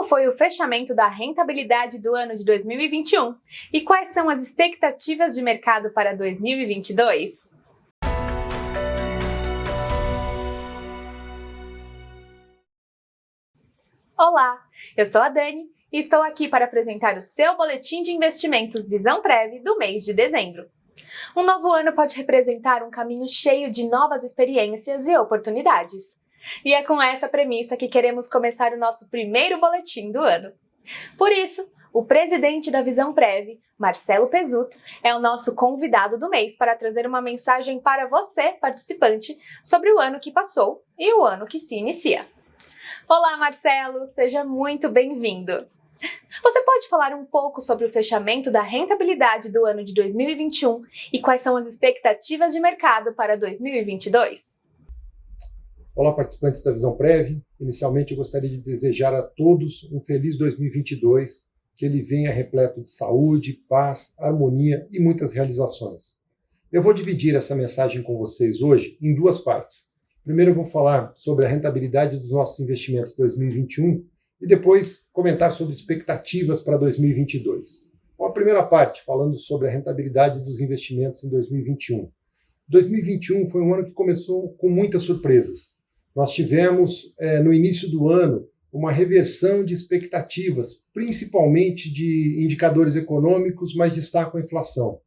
Como foi o fechamento da rentabilidade do ano de 2021 e quais são as expectativas de mercado para 2022? Olá, eu sou a Dani e estou aqui para apresentar o seu boletim de investimentos Visãoprev do mês de dezembro. Um novo ano pode representar um caminho cheio de novas experiências e oportunidades. E é com essa premissa que queremos começar o nosso primeiro boletim do ano. Por isso, o presidente da Visãoprev, Marcelo Pesuto, é o nosso convidado do mês para trazer uma mensagem para você, participante, sobre o ano que passou e o ano que se inicia. Olá, Marcelo, seja muito bem-vindo. Você pode falar um pouco sobre o fechamento da rentabilidade do ano de 2021 e quais são as expectativas de mercado para 2022? Olá, participantes da Visãoprev. Inicialmente, eu gostaria de desejar a todos um feliz 2022, que ele venha repleto de saúde, paz, harmonia e muitas realizações. Eu vou dividir essa mensagem com vocês hoje em duas partes. Primeiro, eu vou falar sobre a rentabilidade dos nossos investimentos 2021 e depois comentar sobre expectativas para 2022. Bom, a primeira parte, falando sobre a rentabilidade dos investimentos em 2021. 2021 foi um ano que começou com muitas surpresas. Nós tivemos, no início do ano, uma reversão de expectativas, principalmente de indicadores econômicos, mas destaco a inflação.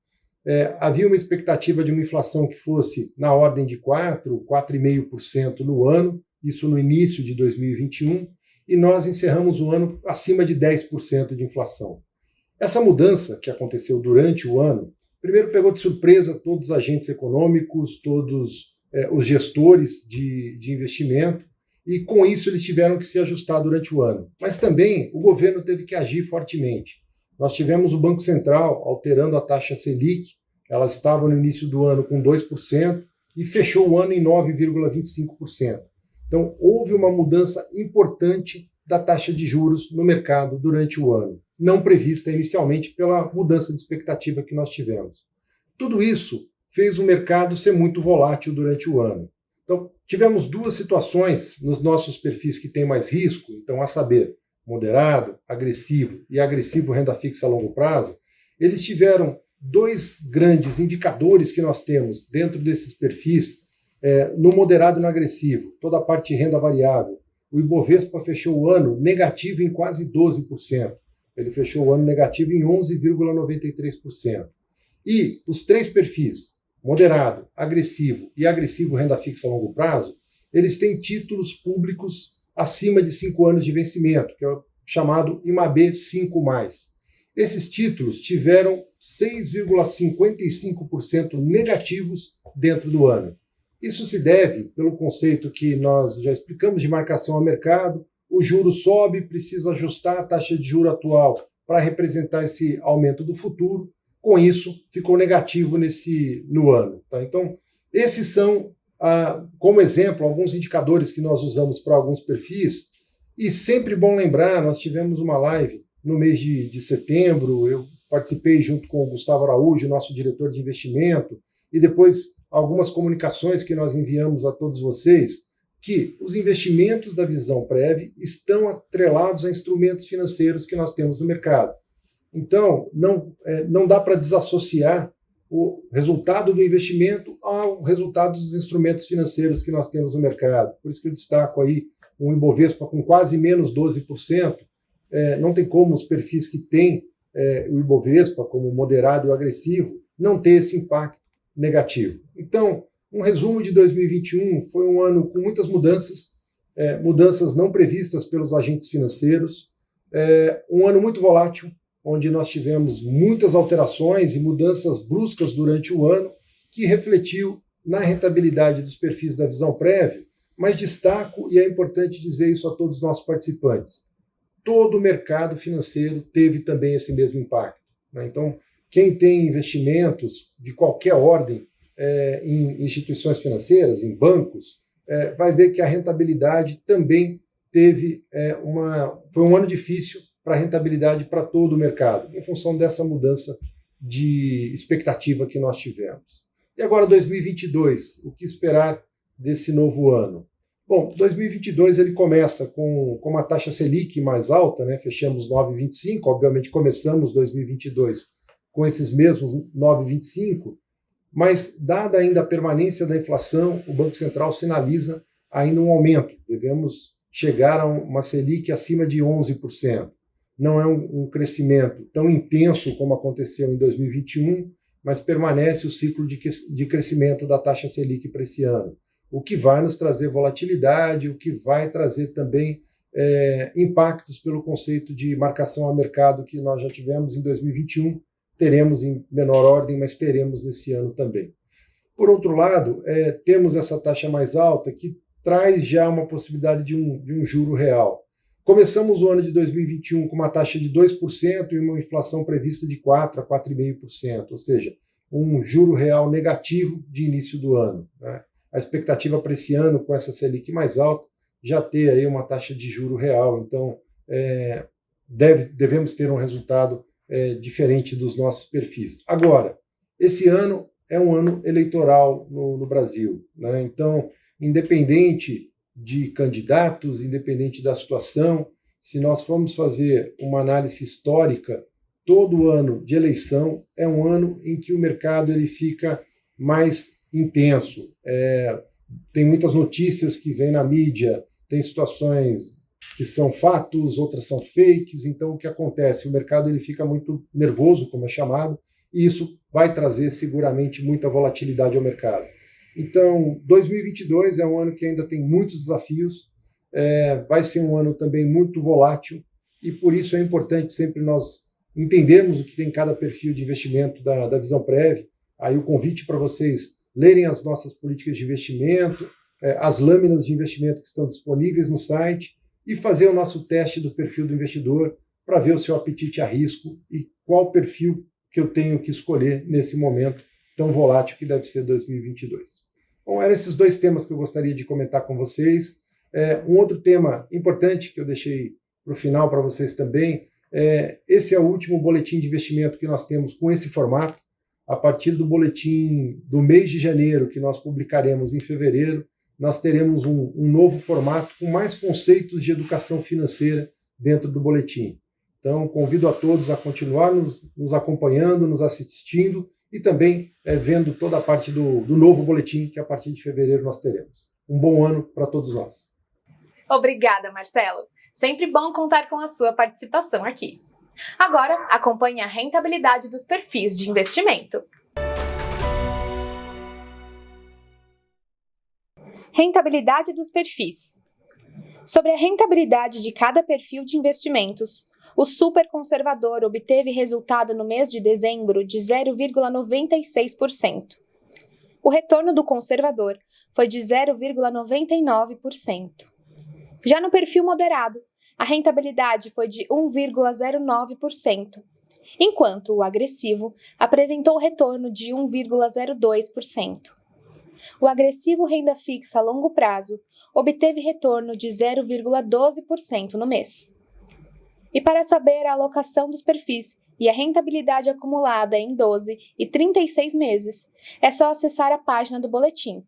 Havia uma expectativa de uma inflação que fosse na ordem de 4,5% no ano, isso no início de 2021, e nós encerramos o ano acima de 10% de inflação. Essa mudança que aconteceu durante o ano, primeiro pegou de surpresa todos os agentes econômicos, todos os gestores de investimento, e com isso eles tiveram que se ajustar durante o ano. Mas também o governo teve que agir fortemente. Nós tivemos o Banco Central alterando a taxa Selic, ela estava no início do ano com 2% e fechou o ano em 9,25%. Então, houve uma mudança importante da taxa de juros no mercado durante o ano, não prevista inicialmente pela mudança de expectativa que nós tivemos. Tudo isso fez o mercado ser muito volátil durante o ano. Então, tivemos duas situações nos nossos perfis que têm mais risco, então, a saber, moderado, agressivo e agressivo renda fixa a longo prazo, eles tiveram dois grandes indicadores que nós temos dentro desses perfis, no moderado e no agressivo, toda a parte de renda variável. O Ibovespa fechou o ano negativo em quase 12%. Ele fechou o ano negativo em 11,93%. E os três perfis, moderado, agressivo e agressivo renda fixa a longo prazo, eles têm títulos públicos acima de 5 anos de vencimento, que é o chamado IMAB 5+. Esses títulos tiveram 6,55% negativos dentro do ano. Isso se deve pelo conceito que nós já explicamos de marcação a mercado, o juro sobe, precisa ajustar a taxa de juro atual para representar esse aumento do futuro, com isso ficou negativo no ano. Tá? Então, esses são, como exemplo, alguns indicadores que nós usamos para alguns perfis, e sempre bom lembrar, nós tivemos uma live no mês de setembro, eu participei junto com o Gustavo Araújo, nosso diretor de investimento, e depois algumas comunicações que nós enviamos a todos vocês, que os investimentos da Visãoprev estão atrelados a instrumentos financeiros que nós temos no mercado. Então, não dá para desassociar o resultado do investimento ao resultado dos instrumentos financeiros que nós temos no mercado. Por isso que eu destaco aí um Ibovespa com quase menos 12%. Não tem como os perfis que têm o Ibovespa, como moderado e agressivo, não ter esse impacto negativo. Então, um resumo de 2021 foi um ano com muitas mudanças, mudanças não previstas pelos agentes financeiros, um ano muito volátil, onde nós tivemos muitas alterações e mudanças bruscas durante o ano, que refletiu na rentabilidade dos perfis da Visãoprev, mas destaco, e é importante dizer isso a todos os nossos participantes, todo o mercado financeiro teve também esse mesmo impacto. Né? Então, quem tem investimentos de qualquer ordem em instituições financeiras, em bancos, vai ver que a rentabilidade também foi um ano difícil para a rentabilidade para todo o mercado, em função dessa mudança de expectativa que nós tivemos. E agora 2022, o que esperar desse novo ano? Bom, 2022 ele começa com uma taxa Selic mais alta, né? Fechamos 9,25, obviamente começamos 2022 com esses mesmos 9,25, mas dada ainda a permanência da inflação, o Banco Central sinaliza ainda um aumento. Devemos chegar a uma Selic acima de 11%. Não é um crescimento tão intenso como aconteceu em 2021, mas permanece o ciclo de crescimento da taxa Selic para esse ano, o que vai nos trazer volatilidade, o que vai trazer também impactos pelo conceito de marcação a mercado que nós já tivemos em 2021, teremos em menor ordem, mas teremos nesse ano também. Por outro lado, temos essa taxa mais alta que traz já uma possibilidade de um juro real. Começamos o ano de 2021 com uma taxa de 2% e uma inflação prevista de 4% a 4,5%, ou seja, um juro real negativo de início do ano, né? A expectativa para esse ano, com essa Selic mais alta, já ter aí uma taxa de juro real. Então, devemos ter um resultado diferente dos nossos perfis. Agora, esse ano é um ano eleitoral no Brasil, né? Então, independente de candidatos, independente da situação, se nós formos fazer uma análise histórica, todo ano de eleição é um ano em que o mercado ele fica mais intenso. Tem muitas notícias que vêm na mídia, tem situações que são fatos, outras são fakes, então o que acontece? O mercado ele fica muito nervoso, como é chamado, e isso vai trazer seguramente muita volatilidade ao mercado. Então, 2022 é um ano que ainda tem muitos desafios, vai ser um ano também muito volátil, e por isso é importante sempre nós entendermos o que tem cada perfil de investimento da Visãoprev. Aí o convite para vocês lerem as nossas políticas de investimento, as lâminas de investimento que estão disponíveis no site, e fazer o nosso teste do perfil do investidor para ver o seu apetite a risco e qual perfil que eu tenho que escolher nesse momento tão volátil que deve ser 2022. Bom, eram esses dois temas que eu gostaria de comentar com vocês. Um outro tema importante que eu deixei para o final para vocês também, esse é o último boletim de investimento que nós temos com esse formato. A partir do boletim do mês de janeiro, que nós publicaremos em fevereiro, nós teremos um novo formato com mais conceitos de educação financeira dentro do boletim. Então, convido a todos a continuar nos acompanhando, nos assistindo e também vendo toda a parte do novo boletim que a partir de fevereiro nós teremos. Um bom ano para todos nós. Obrigada, Marcelo. Sempre bom contar com a sua participação aqui. Agora, acompanhe a rentabilidade dos perfis de investimento. Rentabilidade dos perfis. Sobre a rentabilidade de cada perfil de investimentos, o superconservador obteve resultado no mês de dezembro de 0,96%. O retorno do conservador foi de 0,99%. Já no perfil moderado, a rentabilidade foi de 1,09%, enquanto o agressivo apresentou retorno de 1,02%. O agressivo renda fixa a longo prazo obteve retorno de 0,12% no mês. E para saber a alocação dos perfis e a rentabilidade acumulada em 12 e 36 meses, é só acessar a página do boletim.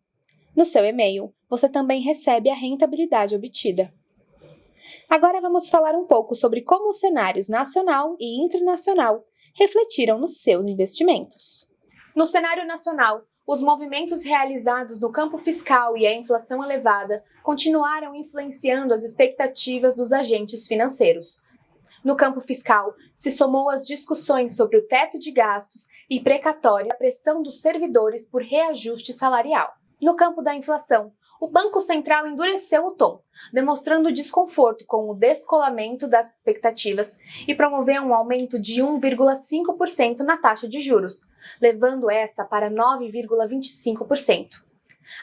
No seu e-mail, você também recebe a rentabilidade obtida. Agora vamos falar um pouco sobre como os cenários nacional e internacional refletiram nos seus investimentos. No cenário nacional, os movimentos realizados no campo fiscal e a inflação elevada continuaram influenciando as expectativas dos agentes financeiros. No campo fiscal, se somou às discussões sobre o teto de gastos e precatória a pressão dos servidores por reajuste salarial. No campo da inflação, o Banco Central endureceu o tom, demonstrando desconforto com o descolamento das expectativas e promoveu um aumento de 1,5% na taxa de juros, levando essa para 9,25%.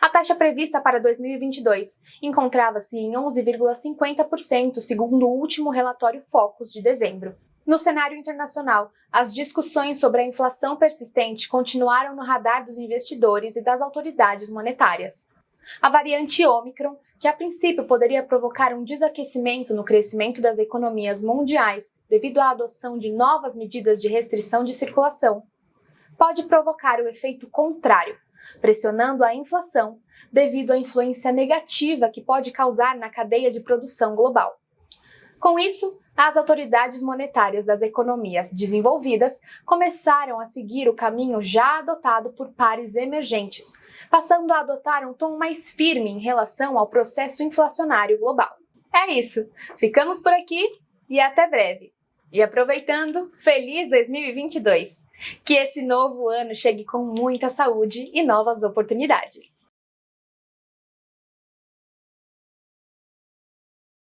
A taxa prevista para 2022 encontrava-se em 11,50%, segundo o último relatório Focus de dezembro. No cenário internacional, as discussões sobre a inflação persistente continuaram no radar dos investidores e das autoridades monetárias. A variante Ômicron, que a princípio poderia provocar um desaquecimento no crescimento das economias mundiais devido à adoção de novas medidas de restrição de circulação, pode provocar o efeito contrário, pressionando a inflação devido à influência negativa que pode causar na cadeia de produção global. Com isso, as autoridades monetárias das economias desenvolvidas começaram a seguir o caminho já adotado por pares emergentes, passando a adotar um tom mais firme em relação ao processo inflacionário global. É isso, ficamos por aqui e até breve! E aproveitando, feliz 2022! Que esse novo ano chegue com muita saúde e novas oportunidades!